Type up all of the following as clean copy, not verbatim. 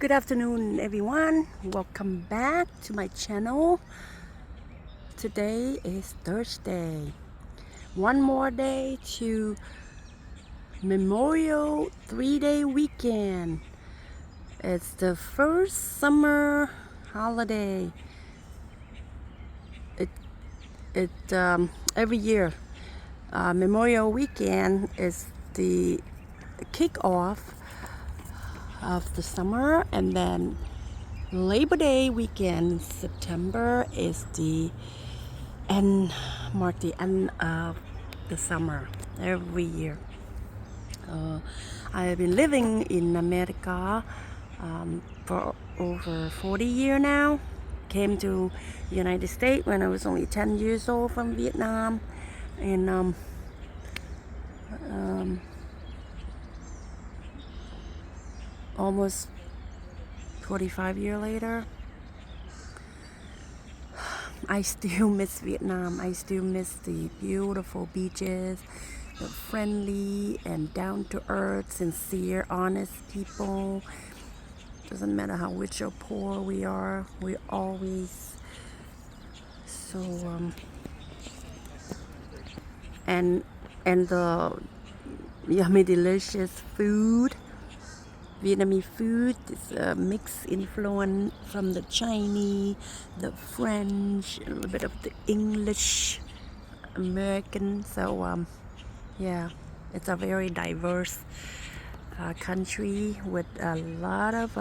Good afternoon, everyone. Welcome back to my channel. Today is Thursday. One more day to Memorial 3-day weekend. It's the first summer holiday. Every year, Memorial weekend is the kickoff of the summer, and then Labor Day weekend, September, is the end, mark the end of the summer every year. I have been living in America for over 40 years now. Came to the United States when I was only 10 years old from Vietnam, and almost 45 years later, I still miss Vietnam. I still miss the beautiful beaches, the friendly and down-to-earth, sincere, honest people. Doesn't matter how rich or poor we are, we're always so and the yummy, delicious food. Vietnamese food is a mixed influence from the Chinese, the French, a little bit of the English, American. So yeah, it's a very diverse country with a lot of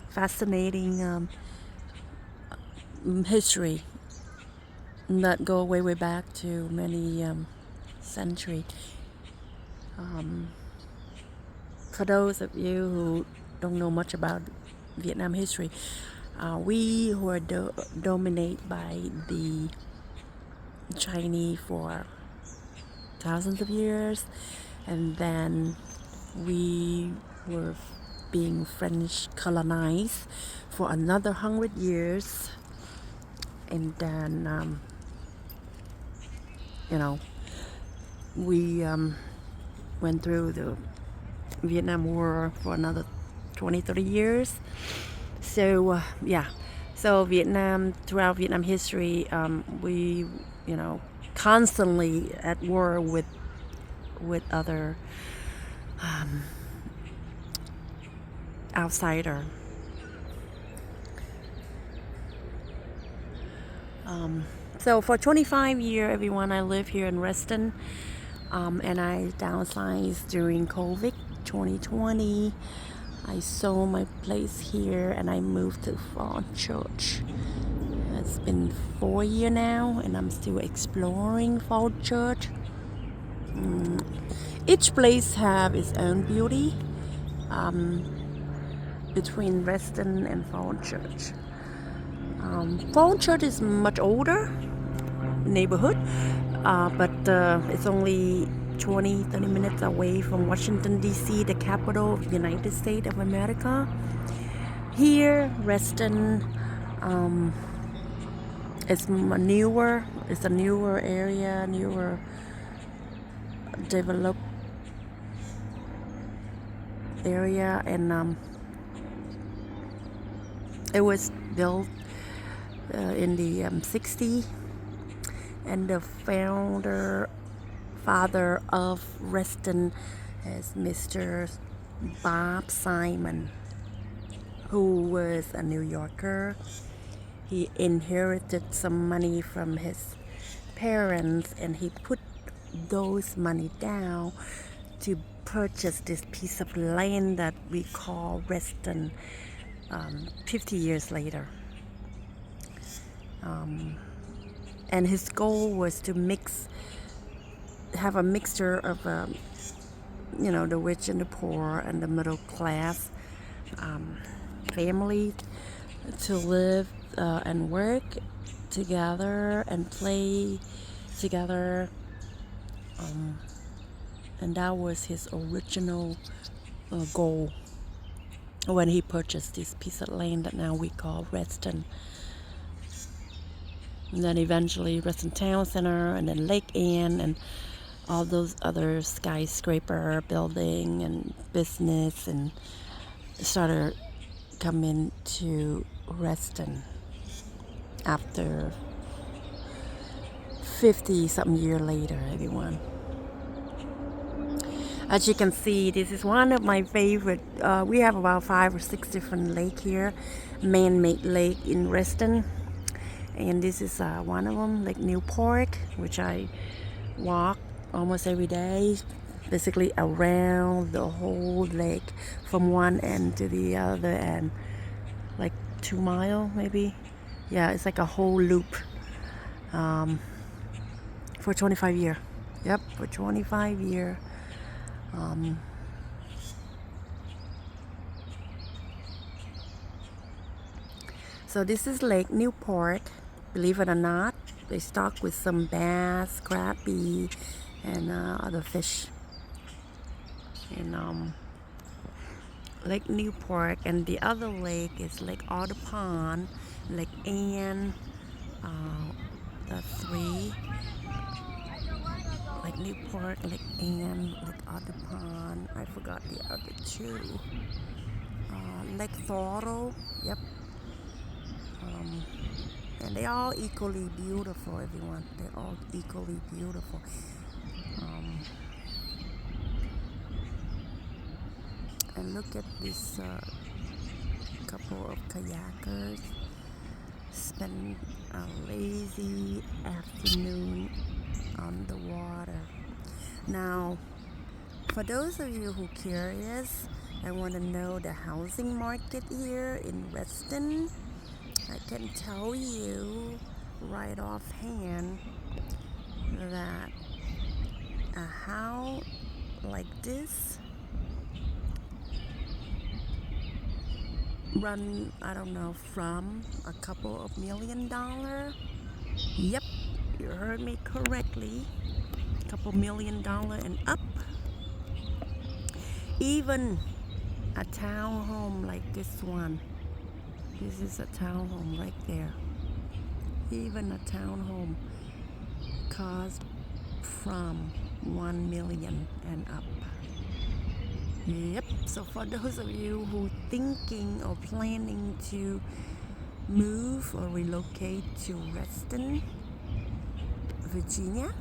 fascinating history that go way back to many centuries. For those of you who don't know much about Vietnam history, we were dominated by the Chinese for thousands of years, and then we were being French colonized for another 100 years, and then we went through the Vietnam War for another 20-30 years. So so Vietnam, throughout Vietnam history, we constantly at war with other outsider. So for 25 years, everyone, I live here in Reston, and I downsized during COVID 2020. I sold my place here and I moved to Front Church. It's been 4 years now, and I'm still exploring Front Church. Each place have its own beauty between Reston and Front Church. Front Church is much older neighborhood, but it's only 20-30 minutes away from Washington, D.C., the capital of the United States of America. Here, Reston, it's a newer area, newer developed area, and it was built in the 60s, and the father of Reston is Mr. Bob Simon, who was a New Yorker. He inherited some money from his parents, and he put those money down to purchase this piece of land that we call Reston 50 years later. And his goal was to have a mixture of the rich and the poor and the middle class family to live and work together and play together, and that was his original goal when he purchased this piece of land that now we call Reston. And then eventually Reston Town Center, and then Lake Ann, and all those other skyscraper building and business, and started come into Reston after 50 something year later, everyone. As you can see, this is one of my favorite. We have about 5 or 6 different lakes here, man-made lake in Reston, and this is one of them, Lake Newport, which I walk almost every day, basically around the whole lake from one end to the other end, like 2 miles maybe. Yeah, it's like a whole loop for 25 years. Yep, for 25 years. So this is Lake Newport. Believe it or not, they stock with some bass, crappie, and other fish. And Lake Newport, and the other lake is Lake Audubon, Lake Anne. That's 3. Lake Newport, Lake Anne, Lake Audubon. I forgot the other 2. Lake Thorough. Yep. And they're all equally beautiful, everyone. They're all equally beautiful. And look at this couple of kayakers spend a lazy afternoon on the water. Now, for those of you who are curious, I want to know the housing market here in Reston. I can tell you right offhand that a house like this run, I don't know, from a couple of $1 million. Yep, you heard me correctly. A couple $1 million and up. Even a townhome like this one. This is a townhome right there. Even a townhome cost from $1 million and up. Yep, so for those of you who thinking or planning to move or relocate to Reston, Virginia,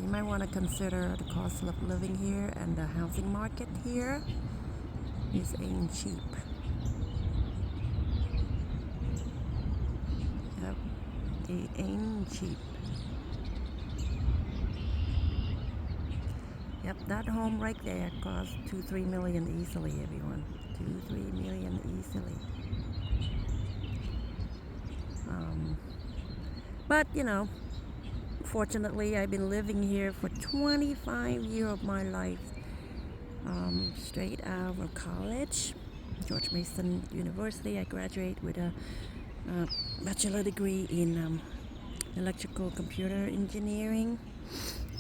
you might want to consider the cost of living here, and the housing market here ain't cheap. Yep, it ain't cheap. Yep, that home right there costs $2-3 million easily, everyone. $2-3 million easily. But you know, fortunately, I've been living here for 25 years of my life. Straight out of college, George Mason University. I graduated with a bachelor degree in electrical computer engineering.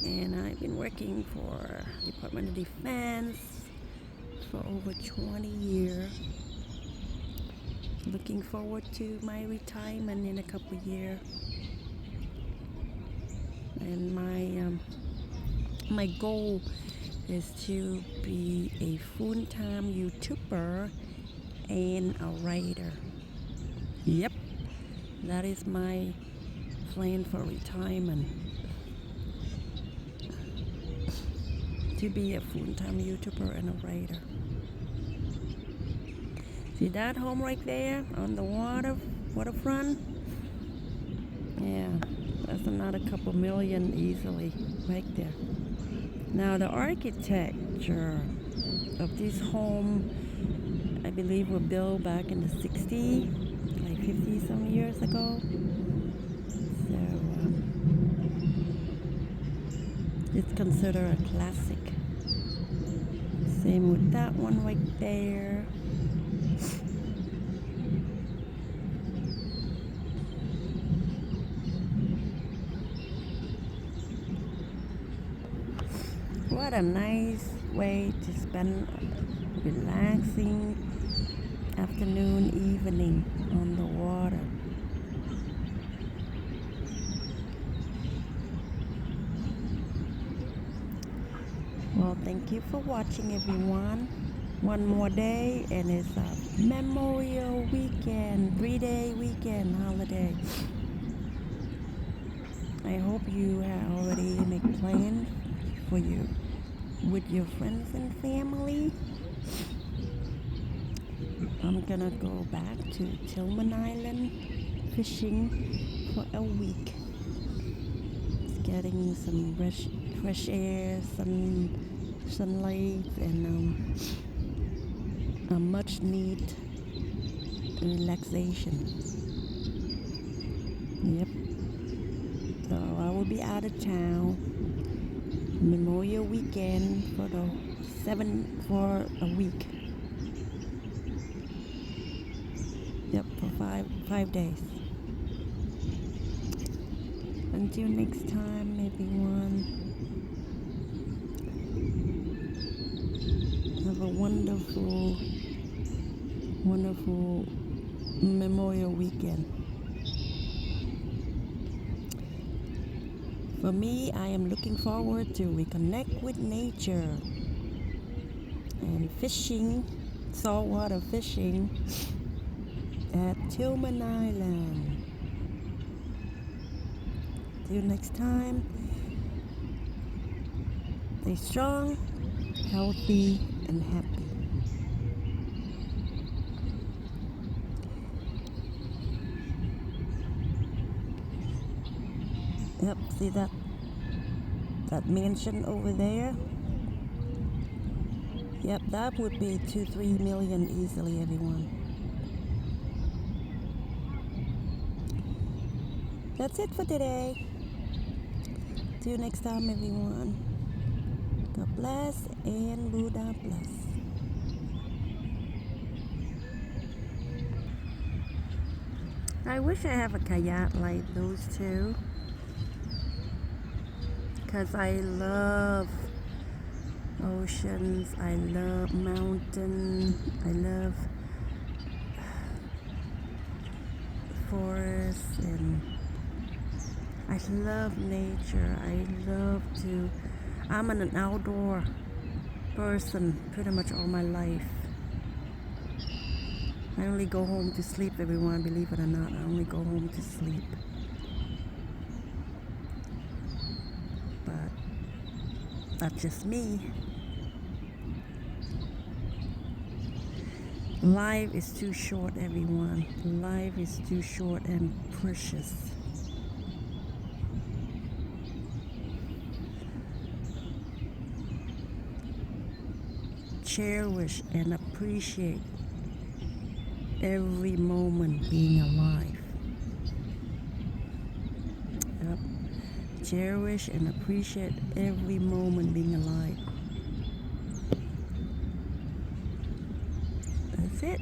And I've been working for Department of Defense for over 20 years. Looking forward to my retirement in a couple of years. And my goal is to be a full-time YouTuber and a writer. Yep, that is my plan for retirement. To be a full-time YouTuber and a writer. See that home right there on the waterfront? Yeah, that's another couple million easily right there. Now the architecture of this home, I believe, were built back in the 60s, like 50 some years ago. So it's considered a classic. Same with that one right there. What a nice way to spend a relaxing afternoon, evening on the water. Well, thank you for watching, everyone. one more day and it's a Memorial Weekend, 3-day weekend holiday. I hope you have already make plans for you with your friends and family. I'm gonna go back to Tillman Island fishing for a week. It's getting some fresh air, sunlight, and a much needed relaxation. Yep. So I will be out of town Memorial Weekend for a week. Yep, for five days. Until next time, everyone. Have a wonderful Memorial Weekend. For me, I am looking forward to reconnect with nature and fishing, saltwater fishing at Tillman Island. Till next time, stay strong, healthy, and happy. Yep, see that mansion over there? Yep, that would be 2-3 million easily, everyone. That's it for today. See you next time, everyone. God bless and Buddha bless. I wish I have a kayak like those two, because I love oceans, I love mountain, I love forests, and I love nature. I'm an outdoor person pretty much all my life. I only go home to sleep, everyone, believe it or not. I only go home to sleep. But that's just me. Life is too short, everyone. Life is too short and precious. Cherish and appreciate every moment being alive. Yep. Cherish and appreciate every moment being alive. That's it.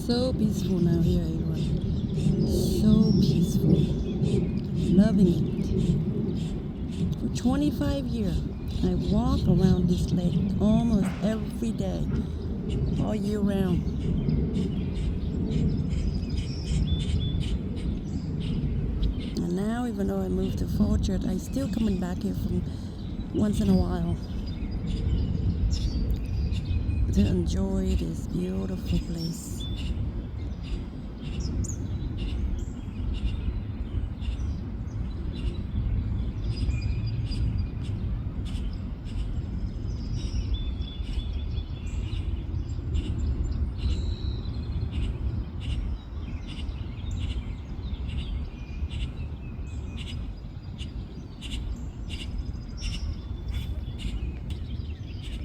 So peaceful now here, everyone. So peaceful. Loving it. For 25 years, I walk around this lake almost every day, all year round. And now, even though I moved to Fort Church, I still coming back here from once in a while to enjoy this beautiful place.